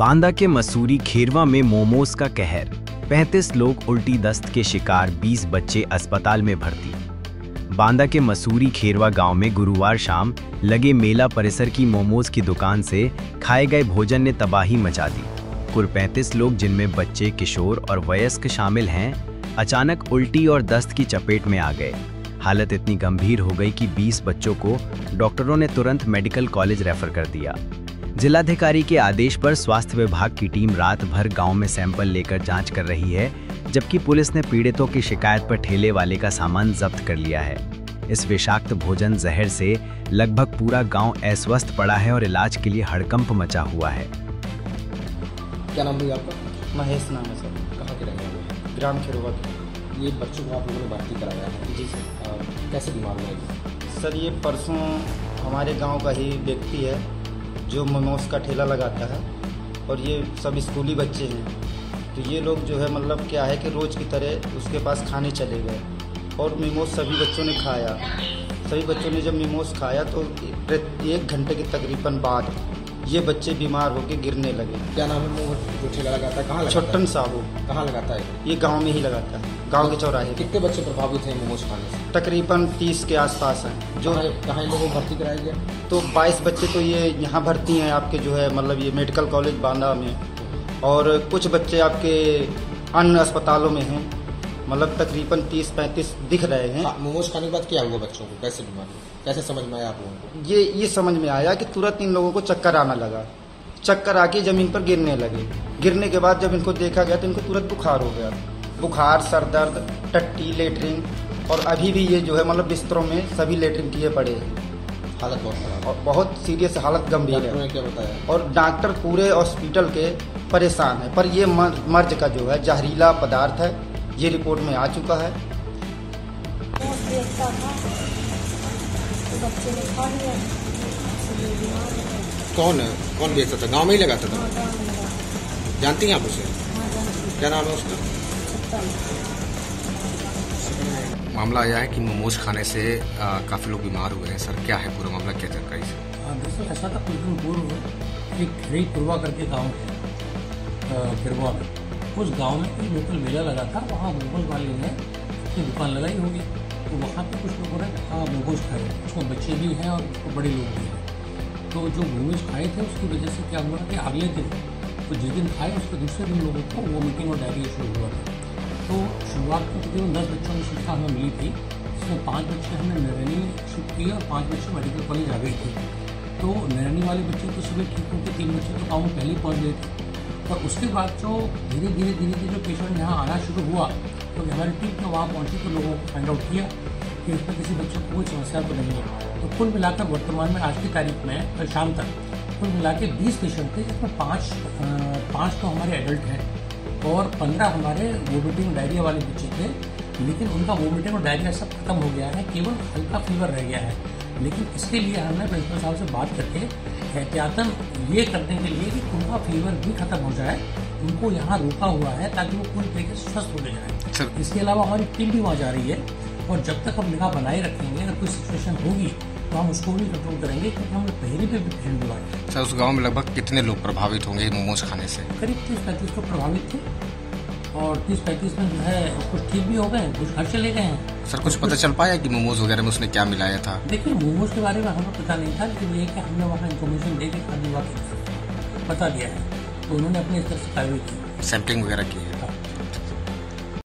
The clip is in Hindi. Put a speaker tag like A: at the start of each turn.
A: बांदा के मसूरी खेरवा में मोमोज का कहर, 35 लोग उल्टी दस्त के शिकार, 20 बच्चे अस्पताल में भर्ती। बांदा के मसूरी खेरवा गांव में गुरुवार शाम लगे मेला परिसर की मोमोज की दुकान से खाए गए भोजन ने तबाही मचा दी। कुल 35 लोग, जिनमें बच्चे, किशोर और वयस्क शामिल हैं, अचानक उल्टी और दस्त की चपेट में आ गए। हालत इतनी गंभीर हो गई कि 20 बच्चों को डॉक्टरों ने तुरंत मेडिकल कॉलेज रेफर कर दिया। जिलाधिकारी के आदेश पर स्वास्थ्य विभाग की टीम रात भर गांव में सैंपल लेकर जांच कर रही है, जबकि पुलिस ने पीड़ितों की शिकायत पर ठेले वाले का सामान जब्त कर लिया है। इस विषाक्त भोजन जहर से लगभग पूरा गांव अस्वस्थ पड़ा है और इलाज के लिए हड़कंप मचा हुआ है।
B: क्या नाम है आपका?
C: महेश नाम है सर।
B: कहाँ के रहने वाले?
C: ग्राम खेरवा।
B: ये बच्चों को आप लोगों ने भर्ती कराया है?
C: जी सर।
B: कैसे बीमार हुए?
C: सर ये परसों हमारे गांव का ही व्यक्ति है जो मोमोज का ठेला लगाता है, और ये सब स्कूली बच्चे हैं। तो ये लोग जो है मतलब क्या है कि रोज़ की तरह उसके पास खाने चले गए, और मोमोज सभी बच्चों ने खाया। सभी बच्चों ने जब मोमोज खाया तो 1 घंटे के तकरीबन बाद ये बच्चे बीमार होकर गिरने लगे।
B: क्या नाम है मोमोज जो ठेला लगाता है? कहाँ लगाता है?
C: छोटन साहू।
B: कहाँ लगाता है?
C: ये गांव में ही लगाता है, गांव के चौराहे।
B: कितने बच्चे प्रभावित हैं मोमोज खाने से?
C: तकरीबन 30 के आसपास हैं। जो
B: कहाँ लोगों को भर्ती कराया गया?
C: तो 22 बच्चे तो ये यहाँ भर्ती हैं आपके जो है मतलब ये मेडिकल कॉलेज बांदा में, और कुछ बच्चे आपके अन्य अस्पतालों में हैं। मतलब तकरीबन 30-35 दिख रहे हैं।
B: मोमोज खाने के बाद क्या हुआ बच्चों को? कैसे बीमार हुए? कैसे समझ में आया आप लोगों को?
C: ये समझ में आया कि तुरंत इन लोगों को चक्कर आना लगा। चक्कर आके ज़मीन पर गिरने लगे। गिरने के बाद जब इनको देखा गया तो इनको तुरंत बुखार हो गया। बुखार, सर दर्द, टट्टी, लेटरिन, और अभी भी ये जो है मतलब बिस्तरों में सभी लेटरिन किए पड़े हैं।
B: हालत बहुत खराब
C: और बहुत सीरियस हालत गंभीर है।
B: डॉक्टर ने क्या बताया? और
C: डॉक्टर पूरे हॉस्पिटल के परेशान है। पर ये मर्ज का जो है जहरीला पदार्थ है, ये रिपोर्ट में आ चुका है।
B: कौन बेचता था? गांव में ही लगाता था? जानती हैं आप उसे? क्या नाम है उसका? मामला आया है कि मोमोज खाने से काफ़ी लोग बीमार हुए हैं। सर क्या है पूरा मामला, क्या जानकारी से?
D: दरअसल ऐसा था, कुछ दिन पूर्व एक खेड़ी पुरवा करके गाँव है खेरवा में। उस गांव में एक लोकल मेला लगा था। वहाँ मोमोज वाले ने अपनी दुकान लगाई होगी, तो वहाँ पे कुछ लोगों ने मोमोज खाए। उसमें बच्चे भी हैं और बड़े लोग भी हैं। तो जो मोमोज खाए थे उसकी वजह से क्या हुआ कि अगले दिन, तो जिस दिन खाए उसके दूसरे दिन लोगों को वोमिटिंग और डायरिया शुरू हुआ था। तो शुरुआत में तकरीबन 10 बच्चों की संख्या हमें मिली थी, जिसमें 5 बच्चे हमने नैनी शिफ्ट किए और 5 बच्चे मेडिकल कॉलेज आ गए थे। तो नैनी वाले बच्चे तो सुबह ठीक होकर 3 बच्चे तो गाँव में पहले ही पहुँच गए थे। और उसके बाद जो धीरे धीरे जो पेशेंट यहाँ आना शुरू हुआ, तो हमारी टीम तो वहाँ पहुँची तो लोगों को फाइंड आउट किया कि इसमें किसी बच्चे को कोई समस्या तो नहीं है। तो कुल मिलाकर वर्तमान में आज की तारीख में कल शाम तक कुल मिला के 20 पेशेंट थे, जिसमें 5 तो हमारे एडल्ट हैं और 15 हमारे वोमिटिंग डायरिया वाले बच्चे थे। लेकिन उनका वोमिटिंग और डायरिया सब खत्म हो गया है, केवल हल्का फीवर रह गया है। लेकिन इसके लिए हमने प्रिंसिपल साहब से बात करके एहतियातन ये करने के लिए कि उनका फीवर भी खत्म हो जाए, उनको यहाँ रोका हुआ है ताकि वो पूरी तरीके से स्वस्थ हो जाए। इसके अलावा हमारी टीम भी वहाँ जा रही है, और जब तक हम निगाह बनाए रखेंगे, अगर कोई सिचुएशन होगी तो हम उसको भी कंट्रोल करेंगे, क्योंकि हमने पहले भी पेशेंट हुआ।
B: सर उस गांव में लगभग कितने लोग प्रभावित होंगे मोमोज खाने से?
D: करीब 30-35 लोग प्रभावित थे, और 30-35 में जो है कुछ ठीक भी हो गए, कुछ घर चले गए हैं।
B: सर कुछ पता चल पाया कि मोमोज वगैरह में उसने क्या मिलाया था?
D: देखिए, मोमोज के बारे में हमें पता नहीं था, लेकिन ये कि हमने वहाँ इन्फॉर्मेशन दे के खाने वाले बता दिया है, तो उन्होंने अपनी इस तरह से कार्रवाई की,
B: सैंपलिंग वगैरह की है।